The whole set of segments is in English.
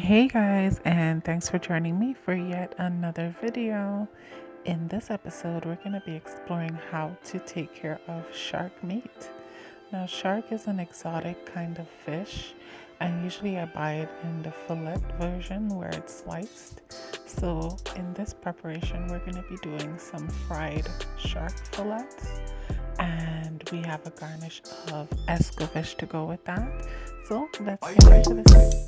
Hey guys, and thanks for joining me for yet another video. In this episode, we're going to be exploring how to take care of shark meat. Now, shark is an exotic kind of fish, and usually I buy it in the fillet version where it's sliced. So in this preparation, we're going to be doing some fried shark fillets, and we have a garnish of Escovitch to go with that. So let's get into this.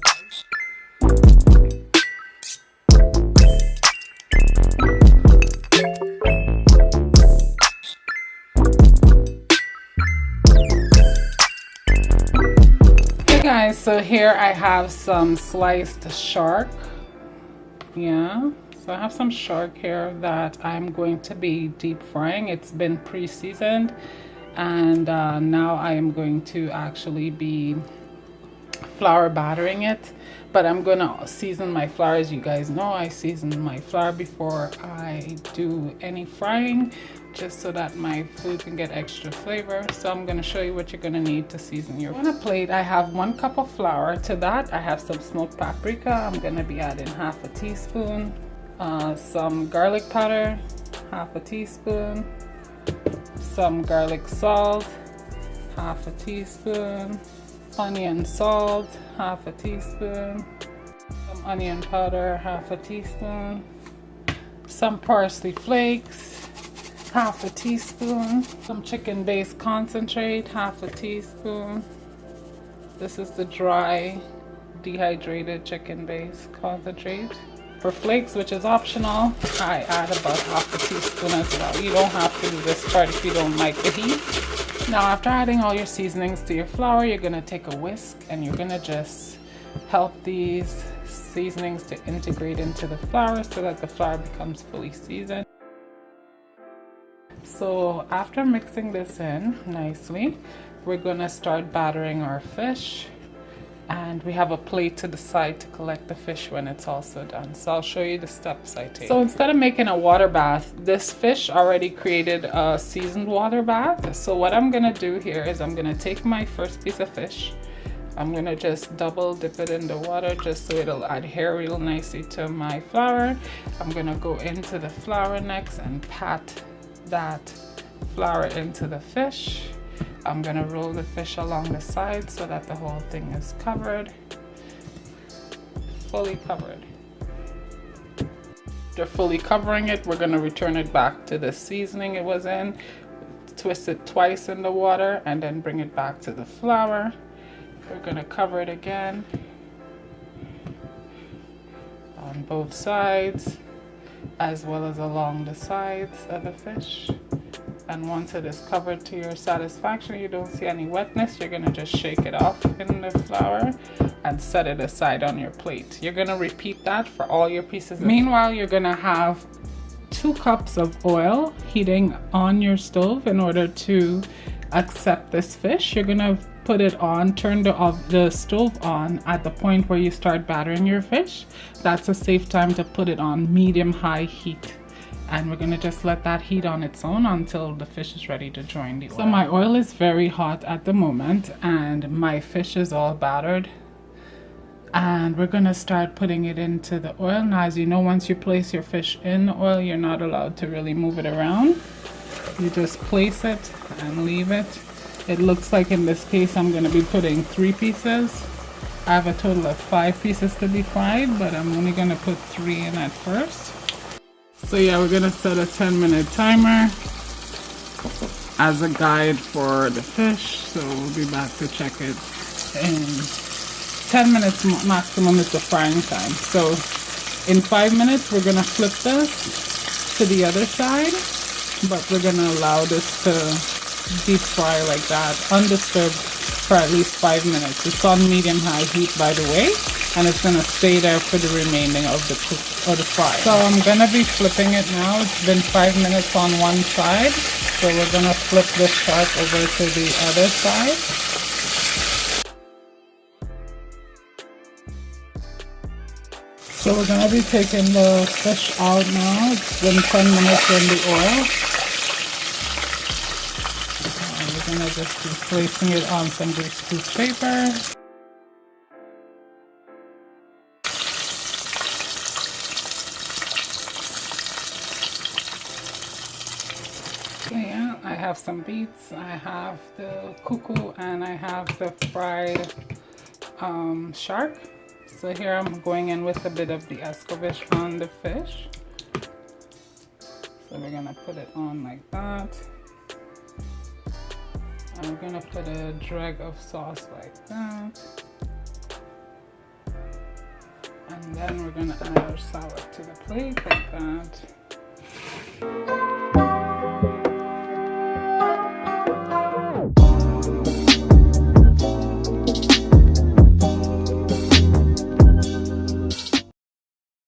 Guys, so here I have some sliced shark. So I have some shark here that I'm going to be deep frying. It's been pre-seasoned, and now I am going to actually be flour battering it, but I'm gonna season my flour. As you guys know, I season my flour before I do any frying, just so that my food can get extra flavor. So I'm going to show you what you're going to need to season your food. On a plate, I have 1 cup of flour. To that, I have some smoked paprika. I'm going to be adding half a teaspoon, some garlic powder, half a teaspoon, some garlic salt, half a teaspoon, onion salt, half a teaspoon, some onion powder, half a teaspoon, some parsley flakes, half a teaspoon, some chicken base concentrate, half a teaspoon. This is the dry dehydrated chicken base concentrate. For flakes, which is optional, I add about half a teaspoon as well. You don't have to do this part if you don't like the heat. Now, after adding all your seasonings to your flour, you're going to take a whisk and you're going to just help these seasonings to integrate into the flour so that the flour becomes fully seasoned. So after mixing this in nicely, we're going to start battering our fish, and we have a plate to the side to collect the fish when it's also done. So I'll show you the steps I take. So instead of making a water bath, this fish already created a seasoned water bath. So what I'm going to do here is I'm going to take my first piece of fish. I'm going to just double dip it in the water just so it'll adhere real nicely to my flour. I'm going to go into the flour next and pat that flour into the fish. I'm going to roll the fish along the side so that the whole thing is covered, fully covered. After fully covering it, we're going to return it back to the seasoning it was in, twist it twice in the water, and then bring it back to the flour. We're going to cover it again on both sides, as well as along the sides of the fish. And once it is covered to your satisfaction, you don't see any wetness, you're going to just shake it off in the flour and set it aside on your plate. You're going to repeat that for all your pieces. Meanwhile, you're going to have 2 cups of oil heating on your stove in order to accept this fish. You're going to put it on, turn the stove on at the point where you start battering your fish. That's a safe time to put it on medium-high heat. And we're gonna just let that heat on its own until the fish is ready to join the oil. So my oil is very hot at the moment and my fish is all battered. And we're gonna start putting it into the oil. Now, as you know, once you place your fish in the oil, you're not allowed to really move it around. You just place it and leave it. It looks like in this case I'm going to be putting 3 pieces. I have a total of 5 pieces to be fried, but I'm only going to put 3 in at first. So yeah, we're going to set a 10-minute timer as a guide for the fish. So we'll be back to check it in 10 minutes maximum is the frying time. So in 5 minutes we're going to flip this to the other side, but we're going to allow this to deep fry like that, undisturbed, for at least 5 minutes. It's on medium-high heat, by the way, and it's gonna stay there for the remaining of the fry. So I'm gonna be flipping it now. It's been 5 minutes on one side, so we're gonna flip this shark over to the other side. So we're gonna be taking the fish out now. It's been 10 minutes in the oil. We're gonna just be placing it on some greaseproof paper. have some beets, I have the cuckoo, and I have the fried shark. So here I'm going in with a bit of the Escovitch on the fish. So we're gonna put it on like that. And we're gonna put a drag of sauce like that. And then we're gonna add our salad to the plate like that.